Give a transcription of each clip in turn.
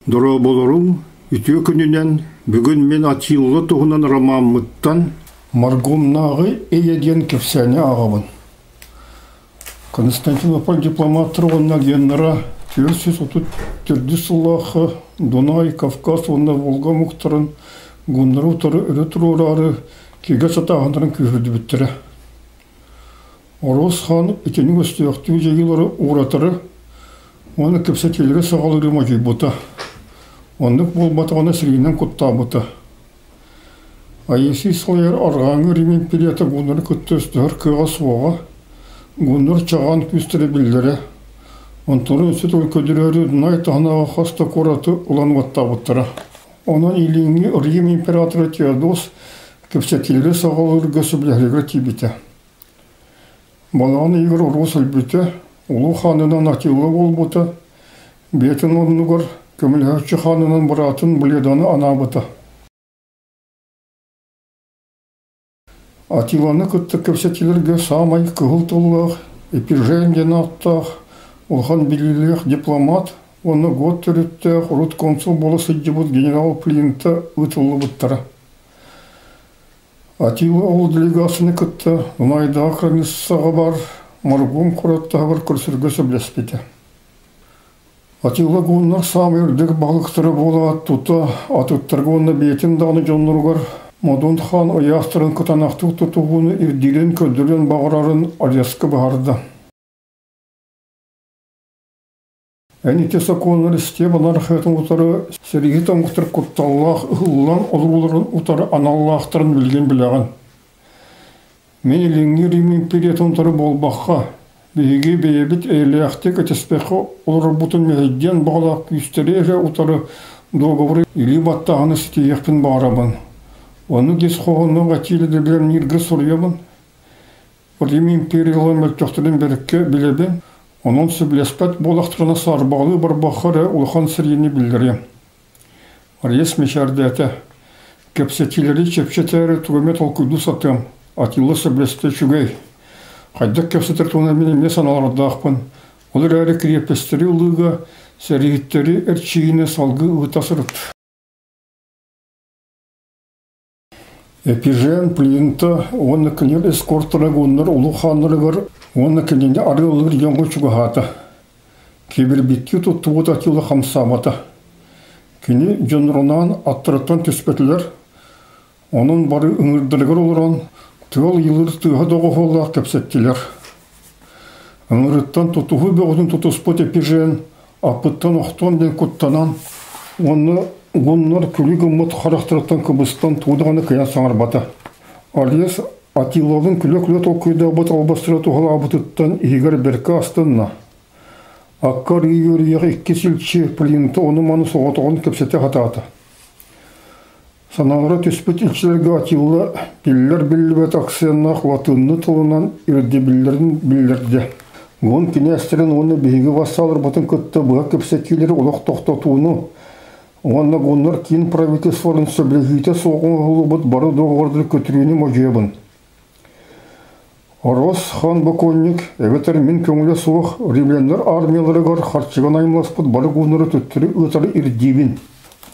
Дора болорун үтө күнүнен бүгүн мен Атилла туһунан романмыттан маргумнагы эйеден кепсәне агабын. Константинополь дипломаттыргынна геннара 434 сыллахы Дунай, Кавказ, онна Волга муктарын гуннары утары өрөтурурары кеге сатағандарын күйірді біттірі. Орос хан итенің өстіяқтың жегілері уратары оны кепсәтелері сағалыры мажай бұта. Онық болбатығына сірейінен құтта бұта. Айеси сылайыр арғаңы Рим империята гуннары күтті өстігір кыға суаға гуннар чаған күстірі білдері. Онтары өсет өлкөдірері Дунай тағынаға хаста қораты ұлан ватта бұттыра. Онан иліңі Рим императоры Теодос кепсәтелері сағалыры гөсі білігері тибеті. Баланы егір ұрғыс үлбіті, ұлы ханынан Атилла бол бұты, бетін орнығыр көмілгәші ханынан бұратын біледаны ана бұты. Атилланы күтті кепсәтелерге самай күгіл тұлғақ, эпиженден аттақ, ұлған білілік дипломат, оны год түріттіқ, ұрыт консул болы сыджыбыт генерал Плинті ұтылы бұттары. Атилла ол делегасыны күтті, Дунайда Кранissаға бар, маргум құраттағы бір күрсіргісі білеспеті. Атилла гуннар самы үрдік балықтыры бола аттута, атыттырғы оны бетін даны жонлырғар, Модун хан аяқтырын күтанақтық тұтуғыны ирдилен көдірен бағырарын Аляска бағарды. Әнеті сақуыныр істе балар қайтын ұтары сәрегі таңғықтыр құтталлақ ұғылан олғыларын ұтары аналлақтырын білген біліған. Мен еліңі Рим империятын ұтары болбаққа, бейге бейбіт әйліяқтек әтеспеқі олар бұтын мәйден бағалақ күстері әлі ұтары доғывыры или баттағаны стейекпін бағарабын. Оны кес қоғының ғатилі білен нергі сұрыябын. Рим империялы мөлтіқтірін берікке білебен, onun süblespet bolaqtırına sarbalı bir baxarı ulğan siriyini bildiriyem. Res meşardete, kepsetileri çepçeteri tuğmet olkuydu satım, Atilla sübleste çügey. Haydak kepsetir tuğuna benim sanalarda akpın. Olur әрі krepesteri ılığa, serihitleri erçiğine salgı ıtasırıt. Epijen, Plinta, onu kınır eskortara gunlar ulu xanlarıgar, onu kınırda arıyorlar yanғы çuğahata. Kebir bitki tuttuğut Atilla xamsamata. Kini jonronan attırıttan tüspetiler, onun barı ıngırdırıgar oluran, tığal yılır tığa doğu ola kepsettiler. Ingırıttan tutuğu beğudun tutuspot epijen, apıttan oxton den kuttanan, onu Gunnar külü gımmet xaraktırıktan Kıbrıs'tan tuğdağını kıyan sağır bata. Alias Atilla'nın külü tokuyda bat albastıra tuğala abıtıttan iğer berke astınna. Akkar yürüyek iki silçi Plinti onu manı soğutağın kepsete hatata. Sanağıra tüspet ilçilerge Atilla biller billibet aksiyanlaq latınlı tılınan irdibillerin bildirdi. Gun kinesterin onu beygi vassalır batın kıtta бұға kepseteleri olaq toxtatuğunu Онна гоннар кин правительстволын сөблегейте соғын ғылыбыт бары доғырды көтірені можебін. Орос хан баконник, әветер мен көңілі соғ, римляндар армияларығар харчыған аймласпыт бары гоннары төттірі өтары ирдивін.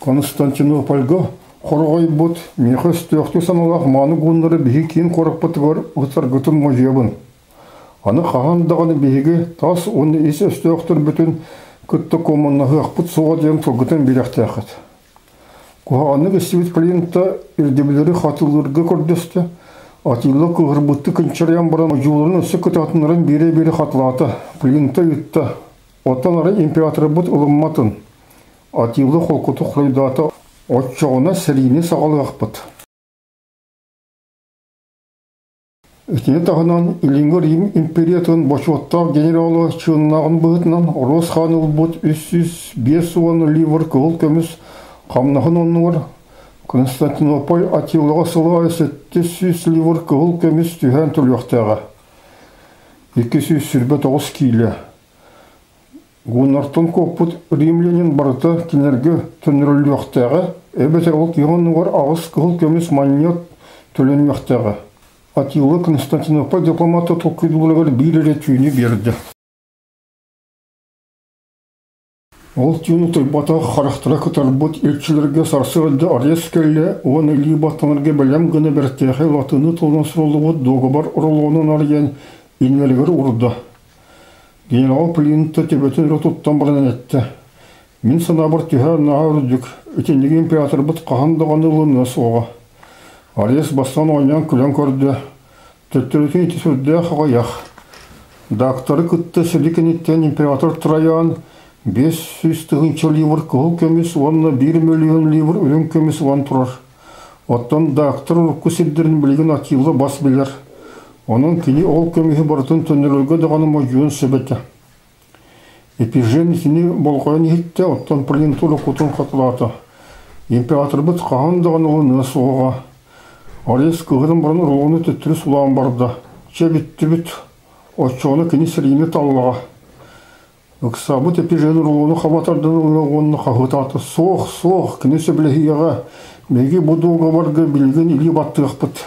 Константинопольға қорғай бұт, меқі стөқті саналақ маны гоннары бігі кейін қорықпытығар өтар ғытын можебін. Аны қағандағаны бігі тас оны есі стөқтір бүтін Күтті команнағы ақпыт соға дейін тұлғытын беректі ақыт. Құғаны кестебет Плинта ердебілері қатылырғы көрдесті. Атилла күғырбытты күнчарян баран жолырын өсі күтатынырын бере-бере қатылаты. Плинта үтті. Оттан ары императоры бұт ұлымматын. Атилла қолқыты құрайдаты отчауына сәрейіне сағалы ақпыт. Үтіне тағынан иліңгі Рим империятын башуаттақ генералы чыннағын бұғытынан Орос хан ұлбұт 305 уаны ливр күғыл көміс қамнағын онығыр. Константинополь Атиллаға сылы 700 ливр күғыл көміс түйен түліқтіға. 200 сүрбе 9 кейлі. Гуннартын көппіт римленин барыты кенергі түніріліқтіға. Әбетер ол кейғанығыр ағыз күғыл көміс маньят түленіқтіға. Атилла Константинополь дипломаты толқыдылығыр бір рет түйіне берді. Ол тюну тойбата характера кытарбыт элчилерге сарсырды арес келле, он или батанырге белем гыны бертехе латыны тылын сұрылуы доғыбар ұрылуының арген инвелігер ұрды. Генерал Плинта тебетін ротуттан бірінен етті. Мен санабыр түйе наға үрдік, өтендегі император бұт қағандығаны ұлыны соға. Арес бастан ойнан күлен көрді. Төттіретін етісірді қағаяқ. Дақтары күтті сілікенеттен император Траян 500 ливр кыл көмес, онна 1 миллион ливр өлім көмес оған тұрар. Оттан дақтыр ұрыққы селдерін білген Атилы бас білер. Оның кені ол көмесі бартын төнерілгі дағаны мойын сөбеті. Эпижен кені болғайын етті, оттан Плинтуры құтын қатылаты. Император бұт қаған дағаны ұлыны соға. Арес кығырын бұрын ұлғыны түттірі сулаған барды. Че бітті бүт, отчоны кені сірейіне талыға. Үксабыт эпижен ұлғыны қабатардан ұлғыны қағытаты. Соқ, кені сөбілі хияға, бәге бұдуға барғы білген илі баттығық бұт.